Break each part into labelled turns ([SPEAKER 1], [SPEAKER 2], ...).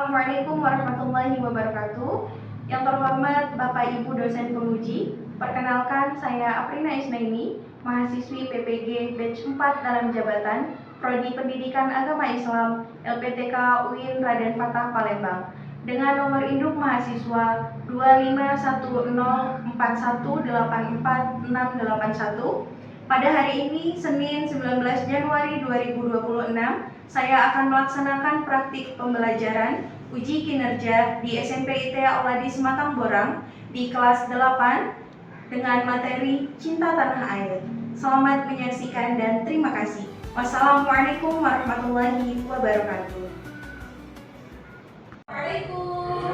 [SPEAKER 1] Assalamualaikum warahmatullahi wabarakatuh. Yang terhormat Bapak Ibu dosen penguji, perkenalkan saya Aprina Isnaini, mahasiswi PPG Batch 4 dalam jabatan Prodi Pendidikan Agama Islam LPTK UIN Raden Fatah Palembang dengan nomor induk mahasiswa 25104184681. Pada hari ini, Senin 19 Januari 2026, saya akan melaksanakan praktik pembelajaran uji kinerja di SMP IT Auladi Sematang Borang di kelas 8 dengan materi Cinta Tanah Air. Selamat menyaksikan dan terima kasih. Wassalamualaikum warahmatullahi wabarakatuh.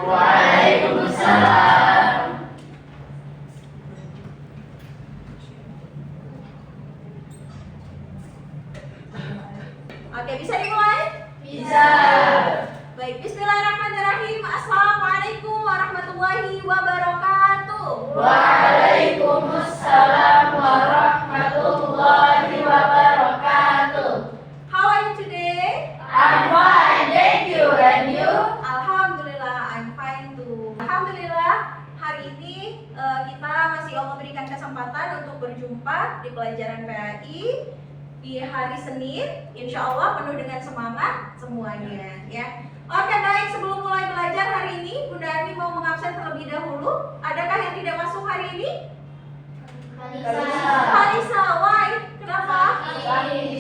[SPEAKER 2] Waalaikumsalam.
[SPEAKER 3] Oke, bisa dimulai?
[SPEAKER 2] Bisa.
[SPEAKER 3] Baik, bismillahirrahmanirrahim. Assalamualaikum warahmatullahi wabarakatuh.
[SPEAKER 2] Waalaikumsalam warahmatullahi wabarakatuh.
[SPEAKER 3] How are you today?
[SPEAKER 2] I'm fine, thank you. And you?
[SPEAKER 3] Alhamdulillah, I'm fine too. Alhamdulillah, hari ini kita masih Allah berikan kesempatan untuk berjumpa di pelajaran PAI di hari Senin, insya Allah penuh dengan semangat semuanya ya. Oke baik, sebelum mulai belajar hari ini, Bunda Ani mau mengabsen terlebih dahulu. Adakah yang tidak masuk hari ini? Halisa, why? Kenapa?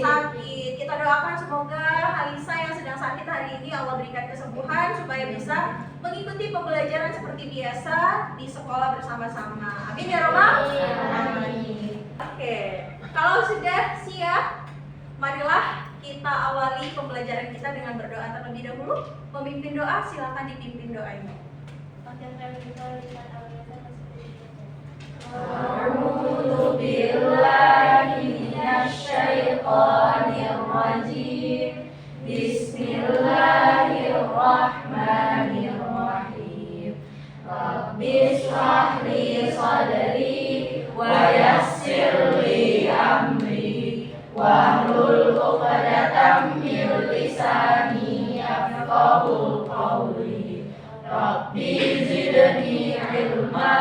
[SPEAKER 3] Sakit. Kita doakan semoga Halisa yang sedang sakit hari ini Allah berikan kesembuhan supaya bisa mengikuti pembelajaran seperti biasa di sekolah bersama-sama. Amin ya Robbal. Amin. Oke. Kalau sudah siap, marilah kita awali pembelajaran kita dengan berdoa terlebih dahulu. Pemimpin doa, silakan dipimpin doanya.
[SPEAKER 2] A'udzu billahi minasyaitonir rajim. Bismillahirrahmanirrahim. Rabbi shrah li sadri wa yassir li amri wahlul 'uqdatam min lisani yafqahu qawli. Rabbi zidni ilma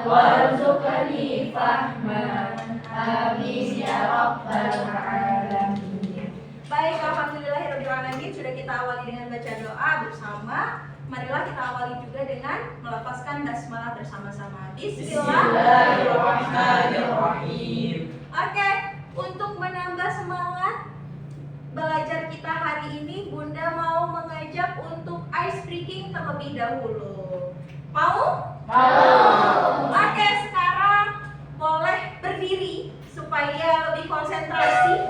[SPEAKER 2] warzuqni fahma. Amin ya rabbal alamin.
[SPEAKER 3] Baik, alhamdulillahirabbil alamin. Sudah kita awali dengan baca doa bersama. Marilah kita awali juga dengan melafazkan basmalah bersama-sama.
[SPEAKER 2] Bismillahirrahmanirrahim.
[SPEAKER 3] Oke, untuk menambah semangat belajar kita hari ini, Bunda mau mengajak untuk ice breaking terlebih dahulu. Mau?
[SPEAKER 2] Mau.
[SPEAKER 3] Oke, sekarang boleh berdiri supaya lebih konsentrasi.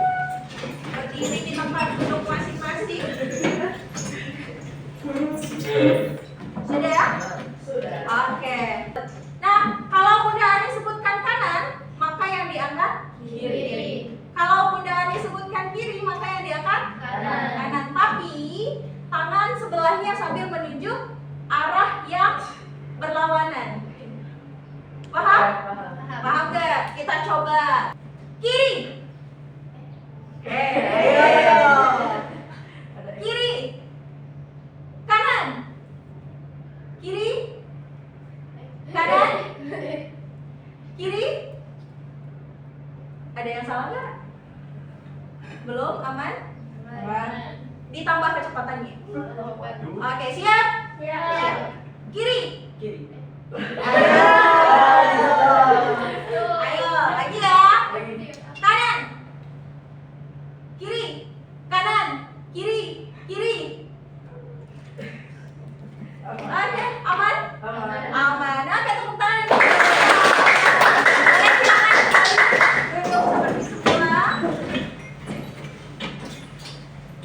[SPEAKER 3] Berdiri di tempat duduk masing-masing. Sudah ya?
[SPEAKER 2] Sudah.
[SPEAKER 3] Oke. Nah, kalau Bunda Ani sebutkan kanan, maka yang diangkat
[SPEAKER 2] Kiri.
[SPEAKER 3] Kalau Bunda Ani sebutkan kiri, maka yang diangkat kanan. Tapi tangan sebelahnya sambil menunjuk arah yang berlawanan. Paham? Paham gak? Kita coba. Kiri. Ayo. Kiri. Kanan. Kiri. Kanan. Kiri. Ada yang salah nggak? Belum? Aman? Ditambah kecepatannya. Oke, siap? Siap. Kiri. Ayo, lagi ya. Kanan. Kiri. Kanan. Kiri. Oke, aman? Aman. Oke, tepuk tangan. Oke, silakan duduk seperti semula.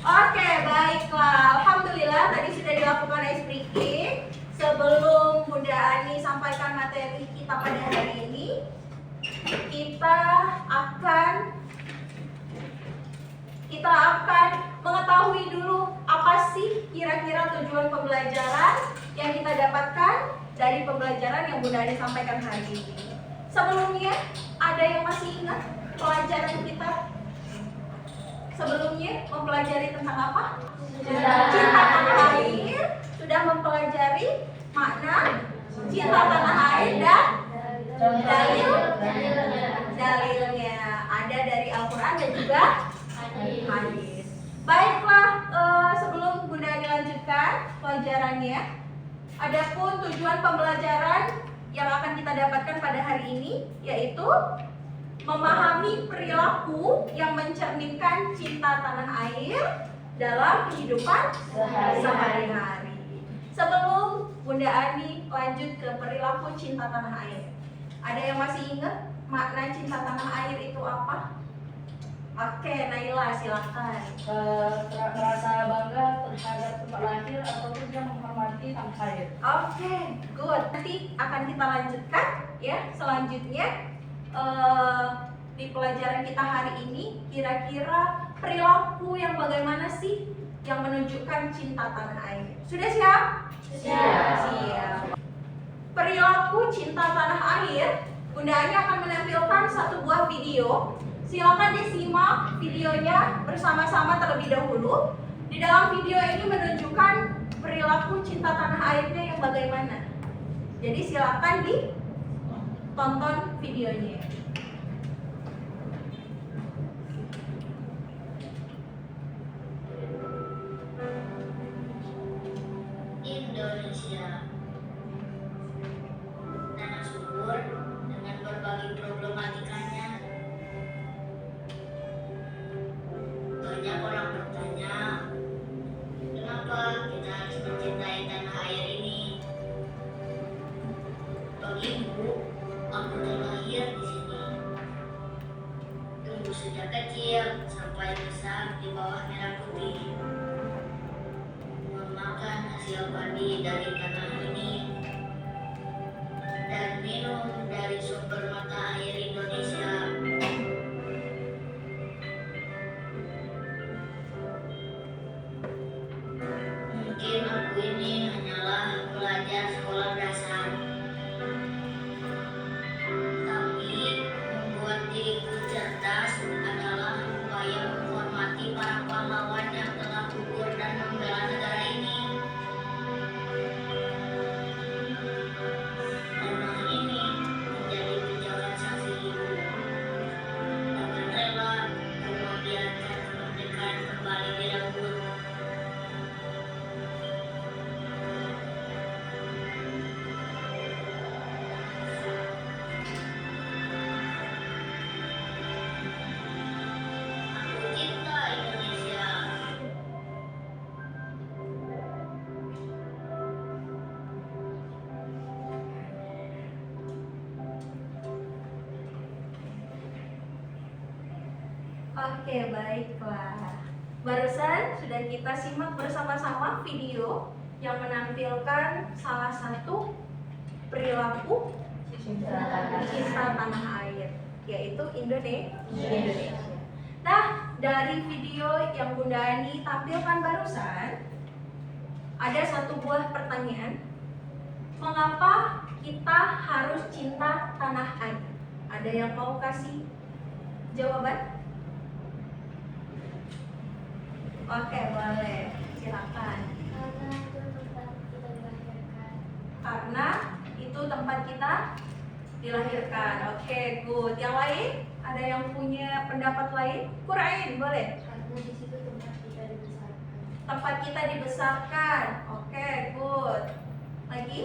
[SPEAKER 3] Oke, baiklah. Alhamdulillah tadi sudah dilakukan ice breaking. Sebelum Bunda Ani sampaikan materi kita pada hari ini, kita akan mengetahui dulu apa sih kira-kira tujuan pembelajaran yang kita dapatkan dari pembelajaran yang Bunda Ani sampaikan hari ini. Sebelumnya, ada yang masih ingat pelajaran kita sebelumnya mempelajari tentang apa? Cinta tanah air. sudah mempelajari makna cinta tanah air dan dalilnya. Ada dari Al-Quran dan juga hadis. Baiklah, sebelum Bunda dilanjutkan pelajarannya, adapun tujuan pembelajaran yang akan kita dapatkan pada hari ini yaitu memahami perilaku yang mencerminkan cinta tanah air dalam kehidupan sehari-hari. Sebelum Bunda Ani lanjut ke perilaku cinta tanah air, ada yang masih ingat makna cinta tanah air itu apa? Oke, Naila silakan.
[SPEAKER 4] Merasa bangga terhadap tempat lahir ataupun dia menghormati tanah air.
[SPEAKER 3] Oke, good. Nanti akan kita lanjutkan ya. Selanjutnya di pelajaran kita hari ini, kira-kira perilaku yang bagaimana sih yang menunjukkan cinta tanah air? Sudah siap? Siap. Perilaku cinta tanah air, Bunda Ani akan menampilkan satu buah video. Silakan disimak videonya bersama-sama terlebih dahulu. Di dalam video ini menunjukkan perilaku cinta tanah airnya yang bagaimana. Jadi silakan ditonton videonya.
[SPEAKER 5] Indonesia, tanah subur dengan berbagai problematikanya. Banyak orang bertanya, kenapa kita harus mencintai tanah air ini? Bagiku, aku terlahir di sini. Tumbuh sejak kecil sampai besar di bawah merah putih. Memakan hasil padi dari tanah ini dan minum dari sumber mata air Indonesia. Mungkin aku ini hanyalah pelajar sekolah dasar, tapi membuat diriku cerdas adalah upaya menghormati para pahlawan yang telah gugur dan membela negara ini. Tanah ini menjadi pijakan saksi hidup. Dengan rela, aku membiarkan kemerdekaan kembali direbut. Aku cinta Indonesia.
[SPEAKER 3] Oke, baiklah. Barusan sudah kita simak bersama-sama video yang menampilkan salah satu perilaku cinta tanah air, yaitu Indonesia. Nah, dari video yang Bunda Ani tampilkan barusan, ada satu buah pertanyaan. Mengapa kita harus cinta tanah air? Ada yang mau kasih jawaban? Oke, boleh. Silakan. Karena itu tempat kita dilahirkan. Oke, good. Yang lain? Ada yang punya pendapat lain? Qurain, boleh.
[SPEAKER 5] Karena di situ tempat kita dibesarkan.
[SPEAKER 3] Tempat kita dibesarkan. Oke, good. Lagi?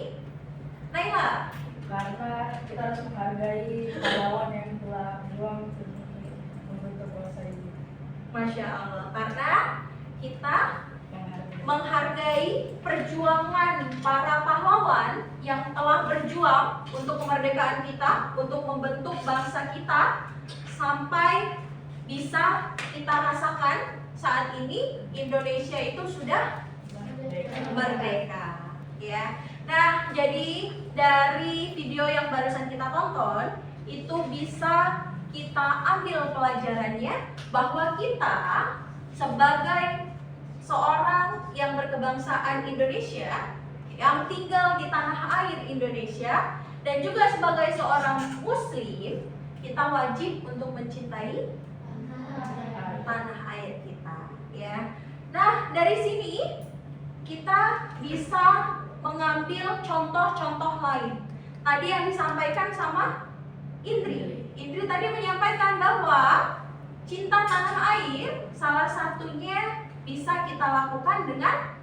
[SPEAKER 3] Naila?
[SPEAKER 4] Karena kita harus menghargai pahlawan yang telah berjuang demi membentuk bangsa ini.
[SPEAKER 3] Masya Allah. Karena kita menghargai perjuangan para pahlawan yang telah berjuang untuk kemerdekaan kita, untuk membentuk bangsa kita, sampai bisa kita rasakan saat ini Indonesia itu sudah merdeka, ya. Nah, jadi dari video yang barusan kita tonton itu bisa kita ambil pelajarannya bahwa kita sebagai seorang yang berkebangsaan Indonesia yang tinggal di tanah air Indonesia dan juga sebagai seorang muslim, kita wajib untuk mencintai tanah air kita, ya. Nah, dari sini kita bisa mengambil contoh-contoh lain. Tadi yang disampaikan sama Indri. Indri tadi menyampaikan bahwa cinta tanah air salah satunya bisa kita lakukan dengan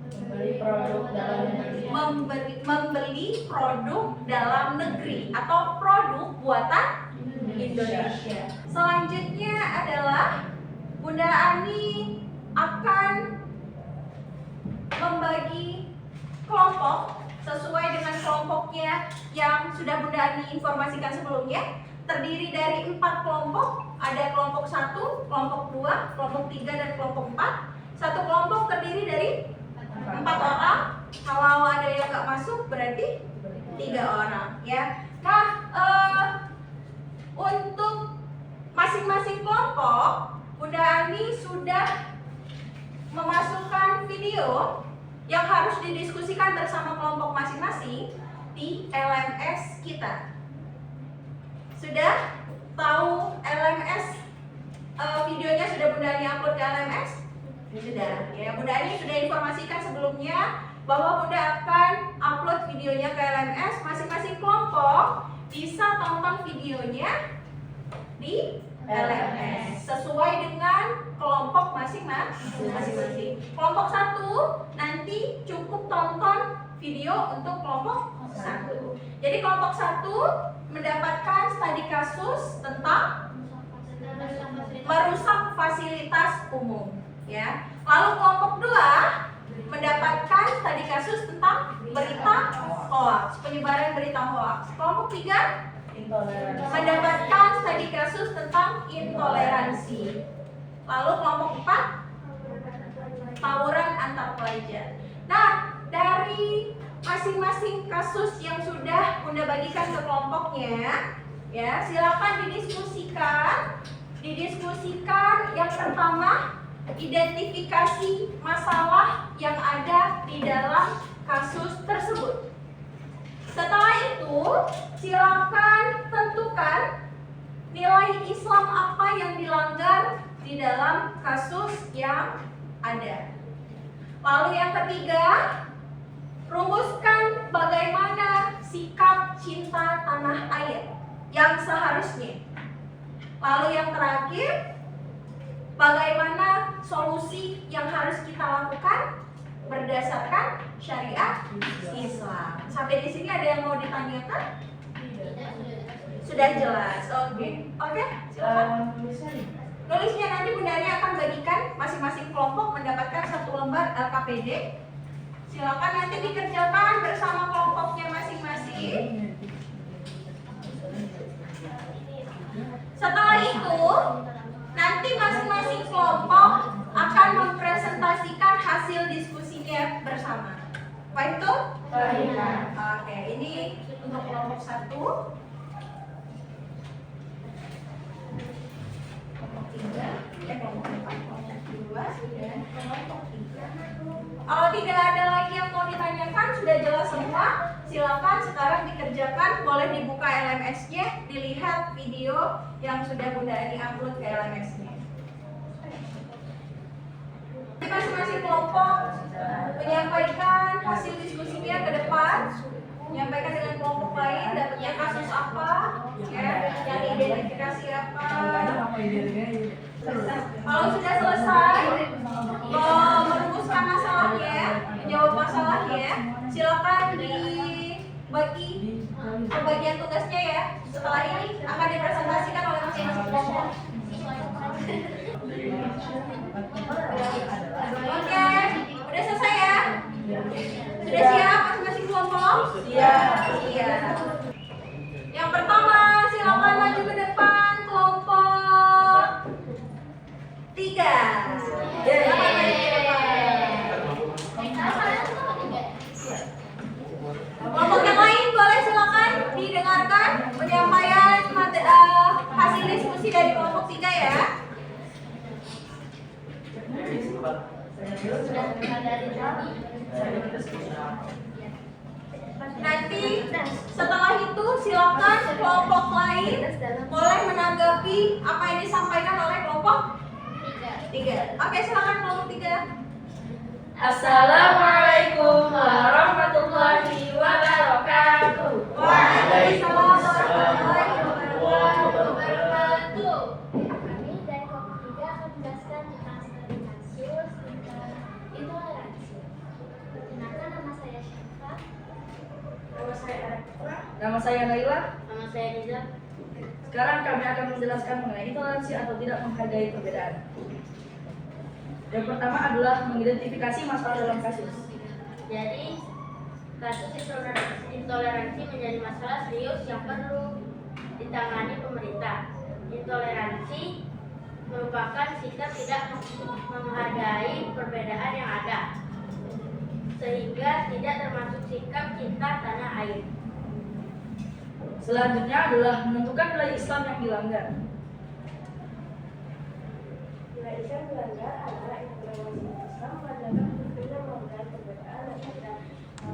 [SPEAKER 4] Membeli produk dalam negeri.
[SPEAKER 3] membeli produk dalam negeri atau produk buatan Indonesia. Selanjutnya adalah Bunda Ani akan membagi kelompok sesuai dengan kelompoknya yang sudah Bunda Ani informasikan sebelumnya. Terdiri dari 4 kelompok, ada kelompok 1, kelompok 2, kelompok 3, dan kelompok 4. Satu kelompok terdiri dari 4 orang. Kalau ada yang nggak masuk berarti 3 orang ya. Nah, untuk masing-masing kelompok Bunda Ani sudah memasukkan video yang harus didiskusikan bersama kelompok masing-masing di LMS kita. Sudah tahu LMS, videonya sudah Bunda Ani upload ke LMS? Sudah ya, Bunda Ani sudah informasikan sebelumnya bahwa Bunda akan upload videonya ke LMS. Masing-masing kelompok bisa tonton videonya di LMS sesuai dengan kelompok masing-masing. Kelompok 1 nanti cukup tonton video untuk kelompok 1. Jadi kelompok 1 mendapatkan studi kasus tentang merusak fasilitas umum ya. Lalu kelompok 2 mendapatkan studi kasus tentang berita hoax, penyebaran berita hoax. Kelompok 3
[SPEAKER 4] Intoleransi.
[SPEAKER 3] mendapatkan studi kasus tentang intoleransi. Lalu kelompok 4 tawuran antar pelajar. Nah, dari masing-masing kasus yang sudah Bunda bagikan ke kelompoknya, ya silakan didiskusikan. Yang pertama, identifikasi masalah yang ada di dalam kasus tersebut. Setelah itu, silakan tentukan nilai Islam apa yang dilanggar di dalam kasus yang ada. Lalu yang ketiga, rumuskan bagaimana sikap cinta tanah air yang seharusnya. Lalu yang terakhir, bagaimana solusi yang harus kita lakukan berdasarkan syariat Islam. Sampai di sini ada yang mau ditanyakan? Sudah jelas. Oke, silakan. Nulisnya nanti Bunda Ani akan bagikan, masing-masing kelompok mendapatkan 1 lembar LKPD. Silakan nanti dikerjakan bersama kelompoknya masing-masing. Setelah itu, nanti masing-masing kelompok akan mempresentasikan hasil diskusinya bersama. Baik itu? Oke, ini untuk kelompok 1. Kelompok 3, kelompok 4, kelompok 2, dan kelompok 3. Kalau tidak ada lagi yang mau ditanyakan, sudah jelas semua. Silakan sekarang dikerjakan, boleh dibuka LMS-nya, dilihat video yang sudah Bunda Ani upload ke LMS-nya. Masing-masing kelompok menyampaikan hasil diskusinya ke depan, menyampaikan dengan kelompok lain, dapatnya kasus apa, ya, yang identifikasi apa. Kalau sudah selesai merumuskan masalahnya, menjawab masalahnya, silakan dibagi pembagian tugasnya ya. Setelah ini akan dipresentasikan oleh masing-masing kelompok. Oke, udah selesai ya? Sudah siap masing-masing kelompok? Siap. Yang pertama, silakan maju ke depan kelompok 3. Silakan maju ke depan. Kelompok yang lain boleh silakan didengarkan penyampaian hasil diskusi dari kelompok 3 ya. Nanti setelah itu silakan kelompok lain boleh menanggapi apa yang disampaikan oleh kelompok 3. Oke, silakan kelompok 3.
[SPEAKER 4] Assalamualaikum warahmatullahi wabarakatuh.
[SPEAKER 3] Waalaikumsalam warahmatullahi wabarakatuh.
[SPEAKER 6] Kami dari kelompok 3 akan menjelaskan tentang studi kasus intoleransi. Perkenalkan, nama saya Syafa.
[SPEAKER 4] Nama saya Naila.
[SPEAKER 5] Nama saya Riza.
[SPEAKER 4] Sekarang kami akan menjelaskan mengenai intoleransi atau tidak menghargai perbedaan. Yang pertama adalah mengidentifikasi masalah dalam kasus.
[SPEAKER 5] Jadi, kasus intoleransi menjadi masalah serius yang perlu ditangani pemerintah. Intoleransi merupakan sikap tidak menghargai perbedaan yang ada, sehingga tidak termasuk sikap cinta tanah air.
[SPEAKER 4] Selanjutnya adalah menentukan nilai Islam yang dilanggar.
[SPEAKER 6] Nilai Islam dilanggar adalah intoleransi Islam mengajarkan berbeda menghargai perbedaan dan tidak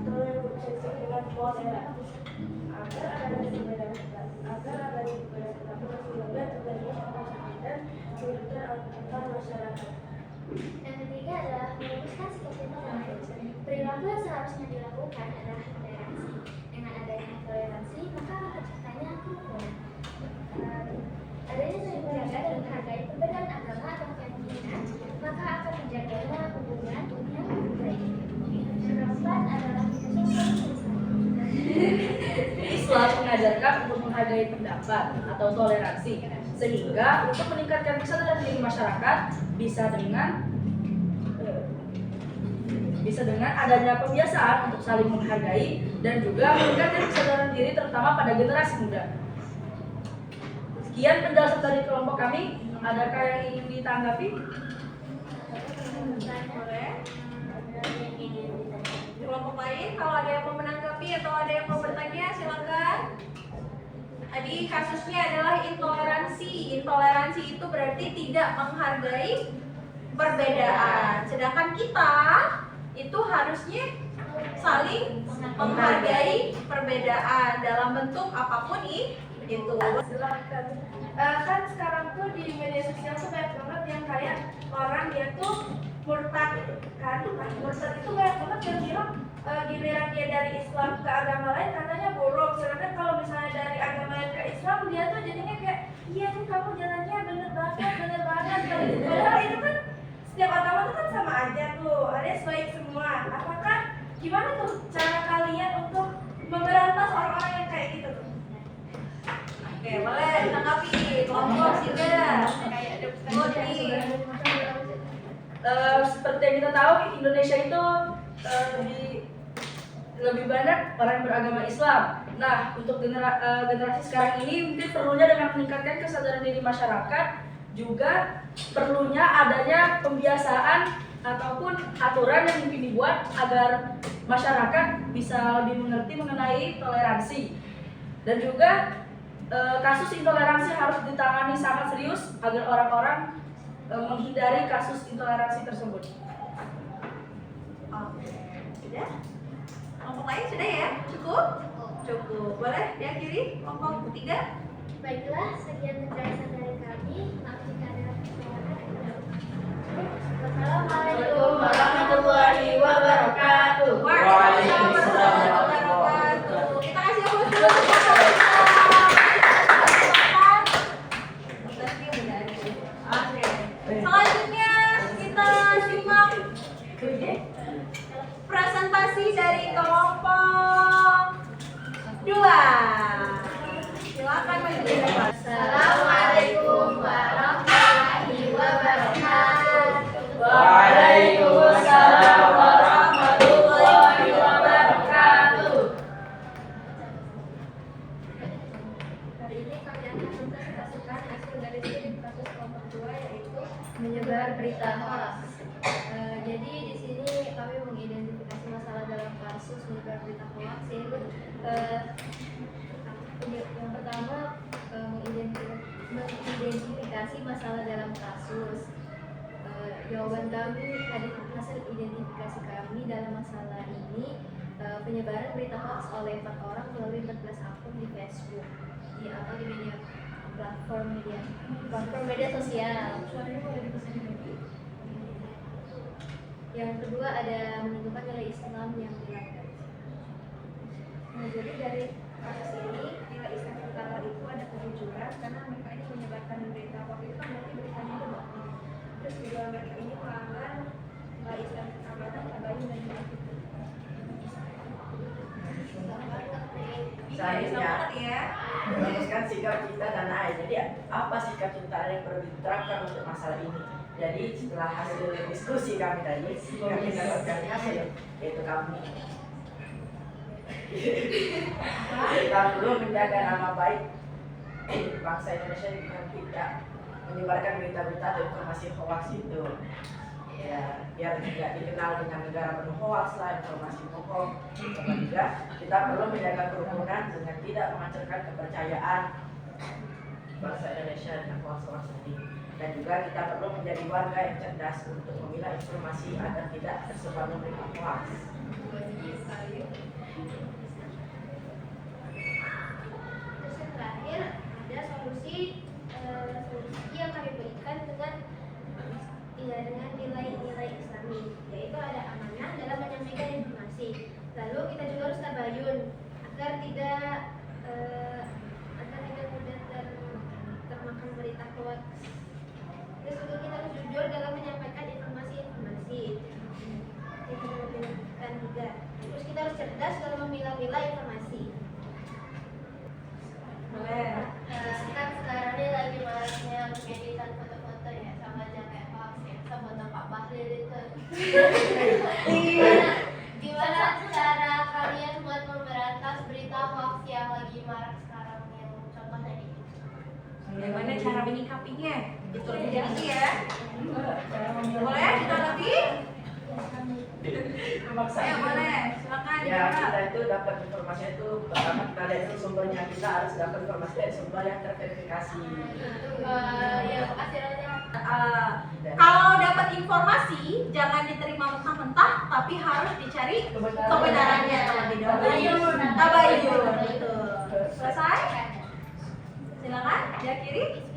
[SPEAKER 6] toleransi dengan toleransi. Agar adanya perbedaan pendapat sehingga terjadinya permasalahan dan kerugian antar masyarakat. Yang ketiga adalah merumuskan sikap cinta tanah air. Perilaku yang seharusnya dilakukan adalah toleransi. Dengan adanya toleransi, maka akan terciptanya kerukunan. Adanya saling menjaga dan menghargai perbedaan agama atau keyakinan, maka akan terjaganya hubungan yang baik. Yang keempat adalah
[SPEAKER 4] Islam mengajarkan untuk menghargai pendapat atau toleransi, sehingga untuk meningkatkan kesadaran diri masyarakat bisa dengan adanya kebiasaan untuk saling menghargai dan juga meningkatkan kesadaran diri terutama pada generasi muda. Sekian penjelasan dari kelompok kami. Adakah yang ingin ditanggapi?
[SPEAKER 3] Boleh. Di kelompok lain, kalau ada yang mau menanggapi atau ada yang mau bertanya, silakan. Tadi kasusnya adalah intoleransi. Intoleransi itu berarti tidak menghargai perbedaan. Sedangkan kita itu harusnya saling menghargai perbedaan dalam bentuk apapun itu.
[SPEAKER 6] Silahkan. Kan sekarang tuh di media sosial tuh banyak banget yang kayak orang dia tuh murtad kan. Nah, murtad itu banyak banget yang bilang giliran dia dari Islam ke agama lain katanya buruk. Sedangkan kalau misalnya dari agama lain ke Islam dia tuh jadinya kayak iya nih kamu jalannya bener banget. Padahal itu kan setiap agama tuh kan sama aja tuh. Ada baik semua. Apakah gimana tuh cara kalian untuk memberantas orang-orang yang kayak gitu tuh?
[SPEAKER 3] Oke, boleh ditanggapi. Kelompok Silda.
[SPEAKER 4] Seperti yang kita tahu, Indonesia itu lebih banyak orang yang beragama Islam. Nah, untuk generasi sekarang ini mungkin perlunya dengan meningkatkan kesadaran diri masyarakat, juga perlunya adanya pembiasaan ataupun aturan yang mungkin dibuat agar masyarakat bisa lebih mengerti mengenai toleransi. Dan juga kasus intoleransi harus ditangani sangat serius agar orang-orang menghindari kasus intoleransi tersebut.
[SPEAKER 3] Oke, sudah? Kelompok lain sudah ya? Cukup? Cukup. Boleh diakhiri kelompok ketiga?
[SPEAKER 6] Baiklah, sekian penjelasan dari kami. Maaf jika ada kesalahan.
[SPEAKER 4] Assalamualaikum warahmatullahi wabarakatuh.
[SPEAKER 3] Waalaikumsalam warahmatullahi wabarakatuh. Kita kasih aplaus dulu untuk kelompok kita. Oke. Selanjutnya kita simak presentasi dari kelompok 2. Silakan maju ke depan.
[SPEAKER 6] Assalamualaikum warahmatullahi wabarakatuh.
[SPEAKER 4] Waalaikumsalam warahmatullahi wabarakatuh.
[SPEAKER 6] Hari ini kami akan mempresentasikan hasil dari studi kasus kelompok 2 yaitu menyebar berita hoax. Jadi di sini kami mengidentifikasi masalah dalam kasus menyebar berita hoax yaitu yang pertama mengidentifikasi masalah dalam kasus. Jawaban kami hasil identifikasi kami dalam masalah ini penyebaran berita hoax oleh 4 orang melalui 14 akun di Facebook atau di platform media sosial.
[SPEAKER 7] Yang kedua ada menentukan nilai Islam yang dilanggar.
[SPEAKER 6] Nah, jadi dari kasus ini nilai Islam yang pertama itu ada kejujuran karena mereka ini menyebarkan berita hoax itu kan berarti beritanya itu bohong. Terus juga mereka ini melanggar nilai Islam keamanan, tabayun dan itu.
[SPEAKER 2] Selanjutnya,
[SPEAKER 3] ya.
[SPEAKER 2] meneruskan sikap cinta tanah air. Jadi apa sikap cinta yang perlu diterapkan untuk masalah ini? Jadi setelah hasil diskusi kami tadi, kami mendapatkan hasil yaitu kami kita perlu menjaga nama baik bangsa Indonesia dengan tidak menyebarkan berita-berita atau informasi hoax itu. Ya, biar tidak dikenal dengan negara penuh hoax lah, informasi bohong. Ketiga, kita perlu menjaga kerukunan dengan tidak menghancurkan kepercayaan bangsa Indonesia dengan hoax-hoax ini. Dan juga kita perlu menjadi warga yang cerdas untuk memilah informasi agar tidak tersebar berita hoax.
[SPEAKER 7] Terus yang terakhir ada solusi yang kami berikan dengan nilai-nilai Islami, yaitu ada amanah dalam menyampaikan informasi. Lalu kita juga harus tabayun agar tidak mudah termakan berita hoax. Terus juga kita harus jujur dalam menyampaikan informasi-informasi. Kita berikan juga. Terus kita harus cerdas dalam memilah-milah informasi.
[SPEAKER 3] Boleh.
[SPEAKER 7] Kan sekarang ini lagi maraknya editan foto-foto ya, sama aja kayak hoax ya, sama foto Pak Bahlil itu. Gimana cara kalian buat memberantas berita hoax yang lagi marak sekarang, yang contohnya ini?
[SPEAKER 3] Bagaimana cara menyikapinya? Itu lebih tinggi ya. Boleh kita lebih? Ya boleh, silakan.
[SPEAKER 2] Ya, kita itu dapat informasi itu pertama kita lihat itu sumbernya, kita harus dapat informasi dari sumber yang terverifikasi.
[SPEAKER 7] Ya, makasih Ronya.
[SPEAKER 3] Kalau dapat informasi jangan diterima mentah-mentah, tapi harus dicari kebenarannya terlebih dahulu. Tabayun. Betul. Selesai? Silakan, diakhiri.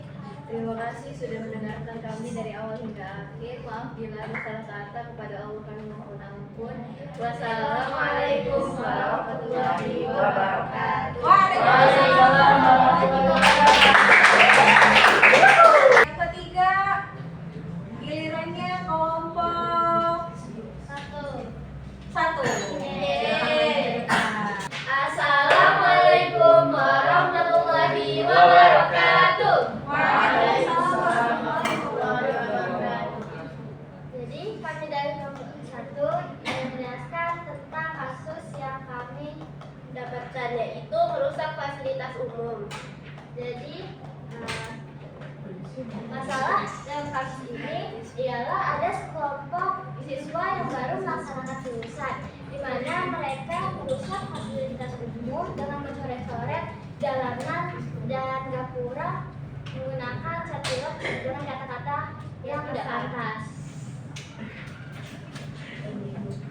[SPEAKER 7] Terima kasih sudah mendengarkan kami dari awal hingga akhir. Maaf bila ada salah kata, kepada Allah kami mohon ampun. Wassalamualaikum warahmatullahi wabarakatuh.
[SPEAKER 3] Waalaikumsalam warahmatullahi wabarakatuh. Yang ketiga, gilirannya kelompok satu.
[SPEAKER 7] Assalamualaikum warahmatullahi wabarakatuh. Jadi kami dari kelompok 1 menjelaskan tentang kasus yang kami dapatkan, yaitu merusak fasilitas umum. Jadi masalah dalam kasus ini ialah ada sekelompok siswa yang baru melaksanakan lulusan, di mana mereka merusak fasilitas umum dengan mencoret-coret jalanan dan gapura menggunakan caturuk dengan kata-kata yang tidak pantas.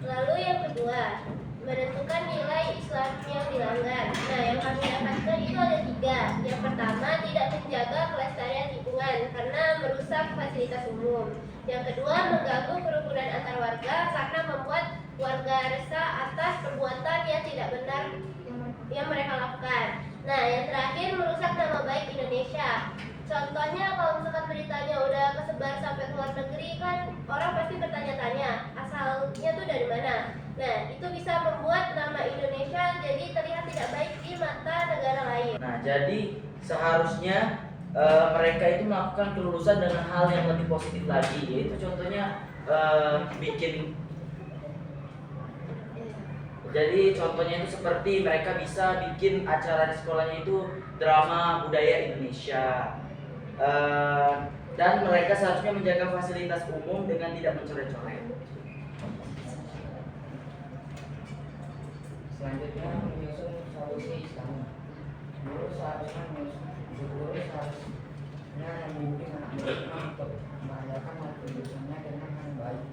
[SPEAKER 7] Lalu yang kedua, menentukan nilai Islam yang dilanggar. Nah, yang kami dapatkan itu ada 3. Yang pertama, tidak menjaga kelestarian lingkungan karena merusak fasilitas umum. Yang kedua, mengganggu kerukunan antar warga karena membuat warga resah atas perbuatan yang tidak benar yang mereka lakukan. Nah, yang terakhir, merusak nama baik Indonesia. Contohnya kalau misalkan beritanya udah kesebar sampai ke luar negeri, kan orang pasti bertanya-tanya asalnya tuh dari mana. Nah, itu bisa membuat nama Indonesia jadi terlihat tidak baik di mata negara lain.
[SPEAKER 8] Nah, jadi seharusnya mereka itu melakukan kelulusan dengan hal yang lebih positif lagi, yaitu contohnya jadi contohnya itu seperti mereka bisa bikin acara di sekolahnya itu drama budaya Indonesia. Dan mereka seharusnya menjaga fasilitas umum dengan tidak mencoret-coret.
[SPEAKER 9] Selanjutnya menyusun solusi Islam. Guru seharusnya membimbing anak muridnya untuk mengajarkan hal kejurusannya dengan yang baik,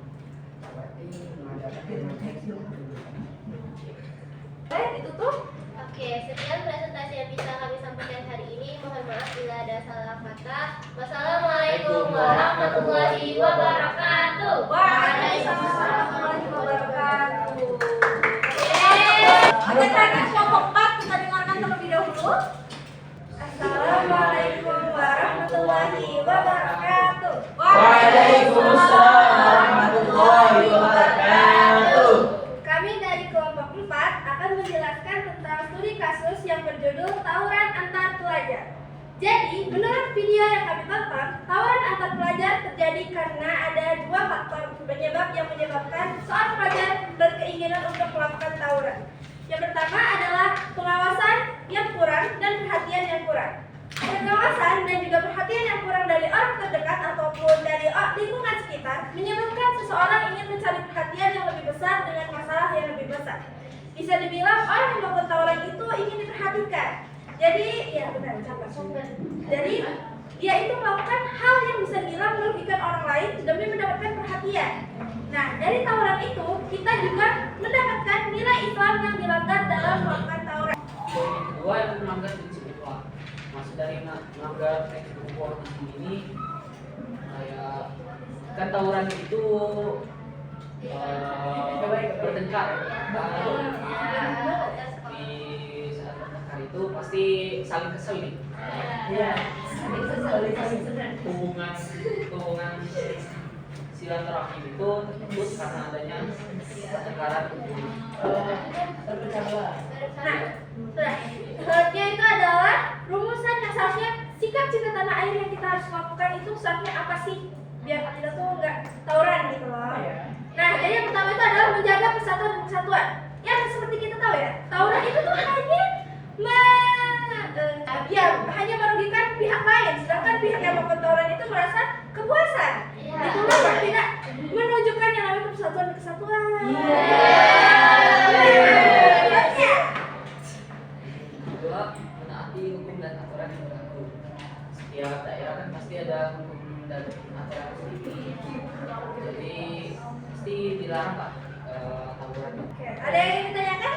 [SPEAKER 9] seperti mengajarkan dengan teks
[SPEAKER 3] Ditutup.
[SPEAKER 7] Oke, sekian presentasi yang bisa kami sampaikan hari ini. Mohon maaf bila ada salah kata. Wassalamualaikum warahmatullahi wabarakatuh.
[SPEAKER 3] Waalaikumsalam Oke, terakhir kelompok 4 kita dengarkan terlebih dahulu.
[SPEAKER 6] Assalamualaikum warahmatullahi wabarakatuh.
[SPEAKER 8] Waalaikumsalam warahmatullahi wabarakatuh.
[SPEAKER 6] Kami dari kelompok 4 akan menjelaskan tentang studi kasus yang berjudul tawuran antar pelajar. Jadi, menurut video yang kami tonton, tawuran antar pelajar terjadi karena ada dua faktor penyebab yang menyebabkan seorang pelajar berkeinginan untuk melakukan tawuran. Yang pertama adalah pengawasan yang kurang dan perhatian yang kurang. Pengawasan dan juga perhatian yang kurang dari orang terdekat ataupun dari lingkungan sekitar menyebabkan seseorang ingin mencari perhatian yang lebih besar dengan masalah yang lebih besar. Bisa dibilang orang yang melakukan tawuran itu ingin diperhatikan. Jadi, ya benar, jadi dia itu melakukan hal yang bisa dibilang merugikan orang lain demi mendapatkan perhatian. Nah, dari tawuran itu kita juga mendapatkan nilai Islam yang dilanggar dalam melakukan tawuran.
[SPEAKER 10] Poin yang kedua yang melanggar prinsip Islam. Maksud dari melanggar prinsip Islam ini kayak kan tawuran itu bertengkar. Di saat bertengkar itu pasti saling kesel nih. Hubungan silaturahim itu terputus karena adanya pertengkaran.
[SPEAKER 6] Nah, selanjutnya itu adalah rumusan yang seharusnya sikap cinta tanah air yang kita harus lakukan itu seharusnya apa sih? Biar kita tuh nggak tawuran gitu loh. Nah, jadi yang pertama itu adalah menjaga persatuan dan kesatuan. Ya, seperti kita tahu ya, tawuran itu tuh hanya merugikan pihak lain, sedangkan pihak yang melakukan tawuran itu merasa kepuasan. Itulah yang tidak menunjukkan yang namanya persatuan dan kesatuan.
[SPEAKER 10] Kedua, menaati hukum dan aturan yang berlaku. Setiap daerah kan pasti ada hukum dan aturan sendiri. Jadi pasti dilarang lah tawuran.
[SPEAKER 6] Oke, ada yang ingin ditanyakan?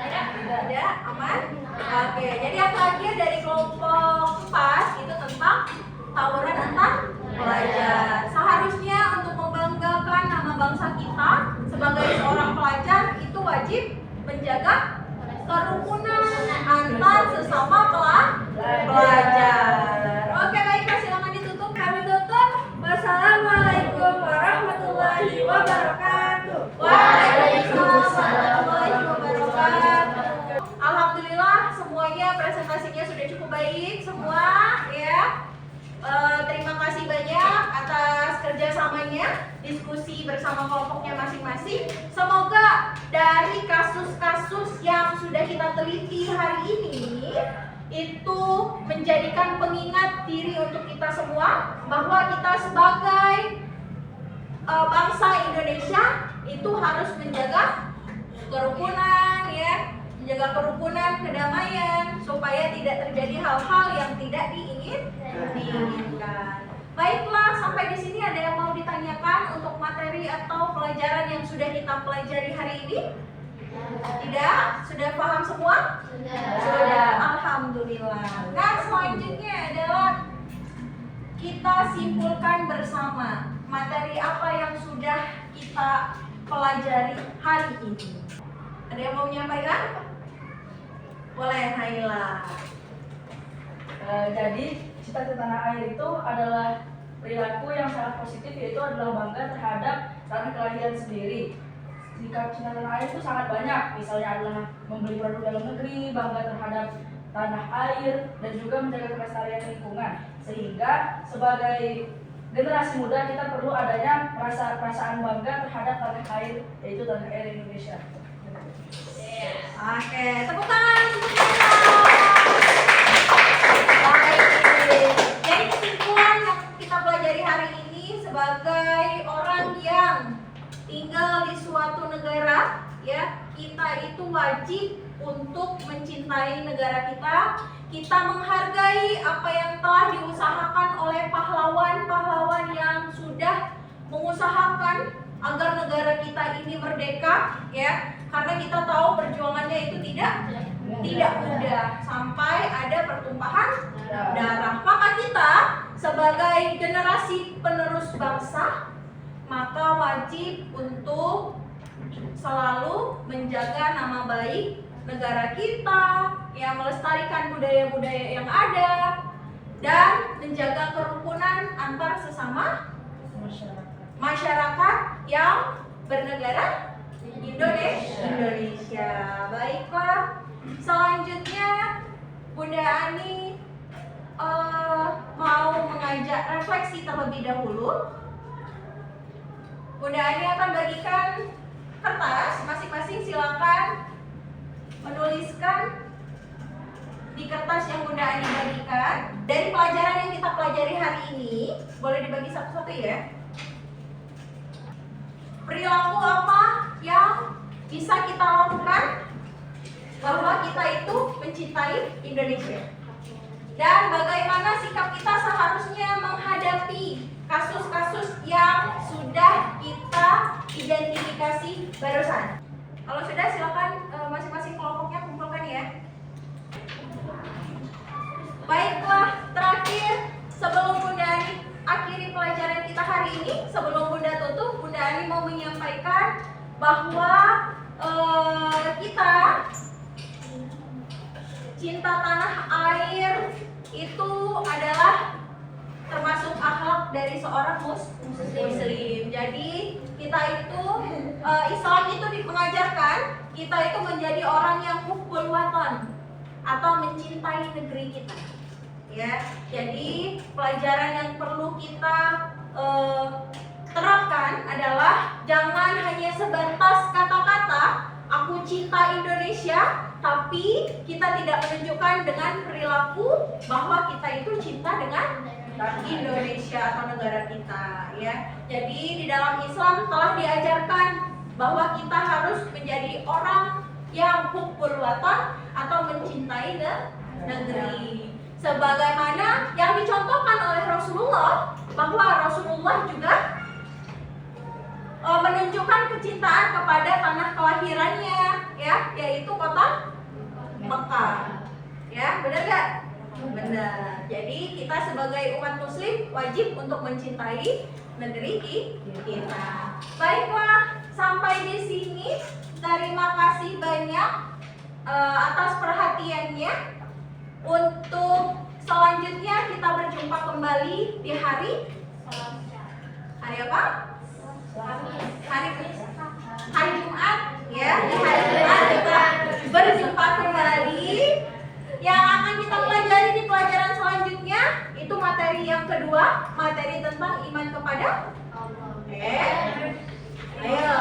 [SPEAKER 3] Tidak ada, aman? Oke, jadi yang terakhir dari kelompok 4 itu tentang tawuran antar pelajar. Seharusnya untuk membanggakan nama bangsa kita sebagai seorang pelajar itu wajib menjaga kerukunan antar sesama pelajar. Oke, baiklah, silakan ditutup.
[SPEAKER 6] Kami tutup. Wassalamualaikum warahmatullahi wabarakatuh.
[SPEAKER 3] Waalaikumsalam warahmatullahi wabarakatuh. Alhamdulillah semuanya presentasinya sudah cukup baik semua ya. Terima kasih banyak atas kerjasamanya, diskusi bersama kelompoknya masing-masing. Semoga dari kasus-kasus yang sudah kita teliti hari ini itu menjadikan pengingat diri untuk kita semua bahwa kita sebagai bangsa Indonesia itu harus menjaga kerukunan ya, menjaga kerukunan, kedamaian supaya tidak terjadi hal-hal yang tidak diinginkan. Baiklah, sampai di sini ada yang mau ditanyakan untuk materi atau pelajaran yang sudah kita pelajari hari ini? Tidak? Sudah paham semua? Sudah. Alhamdulillah. Nah, selanjutnya adalah kita simpulkan bersama materi apa yang sudah kita pelajari hari ini. Ada yang mau menyampaikan? Boleh, Haila.
[SPEAKER 4] Jadi cita-cita tanah air itu adalah perilaku yang sangat positif, yaitu adalah bangga terhadap tanah kelahiran sendiri. Sikap cinta tanah air itu sangat banyak, misalnya adalah membeli produk dalam negeri, bangga terhadap tanah air, dan juga menjaga kelestarian lingkungan. Sehingga sebagai generasi muda kita perlu adanya perasaan bangga terhadap tanah air, yaitu tanah air Indonesia.
[SPEAKER 3] Oke, tepuk tangan. Baik. Jadi kesimpulan yang kita pelajari hari ini sebagai orang yang tinggal di suatu negara, ya, kita itu wajib untuk mencintai negara kita. Kita menghargai apa yang telah diusahakan oleh pahlawan-pahlawan yang sudah mengusahakan agar negara kita ini merdeka, ya. Karena kita tahu perjuangannya itu tidak mudah sampai ada pertumpahan darah. Maka kita sebagai generasi penerus bangsa maka wajib untuk selalu menjaga nama baik negara kita, yang melestarikan budaya-budaya yang ada, dan menjaga kerukunan antar sesama masyarakat yang bernegara Indonesia. Baiklah, selanjutnya Bunda Ani mau mengajak refleksi terlebih dahulu. Bunda Ani akan bagikan kertas, masing-masing silakan menuliskan di kertas yang Bunda Ani bagikan dari pelajaran yang kita pelajari hari ini. Boleh dibagi satu-satu ya. Perilaku apa yang bisa kita lakukan bahwa kita itu mencintai Indonesia, dan bagaimana sikap kita seharusnya menghadapi kasus-kasus yang sudah kita identifikasi barusan. Kalau sudah, silakan masing-masing kelompoknya kumpulkan ya. Baiklah, terakhir sebelum Bunda Ani akhiri pelajaran kita hari ini, sebelum Bunda tutup, Bunda Ani mau menyampaikan bahwa kita cinta tanah air itu adalah termasuk akhlak dari seorang muslim. Jadi kita itu Islam itu mengajarkan kita itu menjadi orang yang hubbul watan atau mencintai negeri kita. Ya, jadi pelajaran yang perlu kita terapkan adalah jangan hanya sebatas kata-kata aku cinta Indonesia, tapi kita tidak menunjukkan dengan perilaku bahwa kita itu cinta dengan Indonesia atau negara kita, ya. Jadi di dalam Islam telah diajarkan bahwa kita harus menjadi orang yang hubbul watan atau mencintai negeri, sebagaimana yang dicontohkan oleh Rasulullah, bahwa Rasulullah juga menunjukkan kecintaan kepada tanah kelahirannya, ya, yaitu kota Mekah. Ya, benar gak? Benar. Jadi kita sebagai umat muslim wajib untuk mencintai negeri kita. Baiklah, sampai di sini. Terima kasih banyak atas perhatiannya. Untuk selanjutnya kita berjumpa kembali di hari apa? Hari Jumat, ya. Di hari Jumat kita berjumpa kembali. Yang akan kita pelajari di pelajaran selanjutnya itu materi yang kedua, materi tentang iman kepada ayo,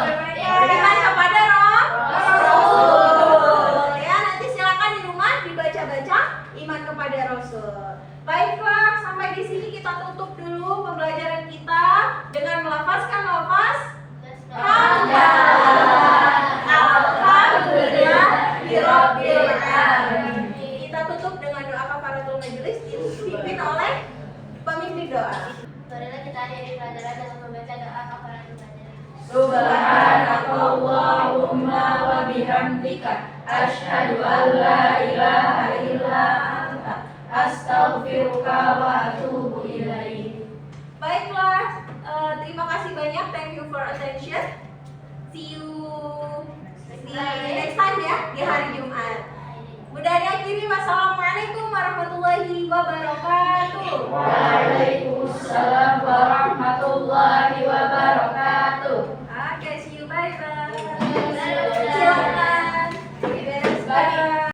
[SPEAKER 3] iman kepada Rasul. Ya, nanti silakan di rumah dibaca-baca iman kepada Rasul. Baiklah, sampai di sini kita tutup dulu pembelajaran kita dengan melafazkan lafaz Alhamdulillahirabbil alamin. Kita tutup dengan doa kafaratul majelis dipimpin oleh pemimpin doa.
[SPEAKER 7] Marilah kita akhiri pelajaran dengan membaca doa kafaratul majelis.
[SPEAKER 4] Subhanakallahumma wa bihamdika asyhadu an la ilaha illa anta astaghfiruka wa atubu ilaik.
[SPEAKER 3] Baiklah, terima kasih banyak. Thank you for attention. See you next time ya, di hari Jumat. Bunda Ani akhiri, wassalamualaikum warahmatullahi wabarakatuh.
[SPEAKER 4] Waalaikumsalam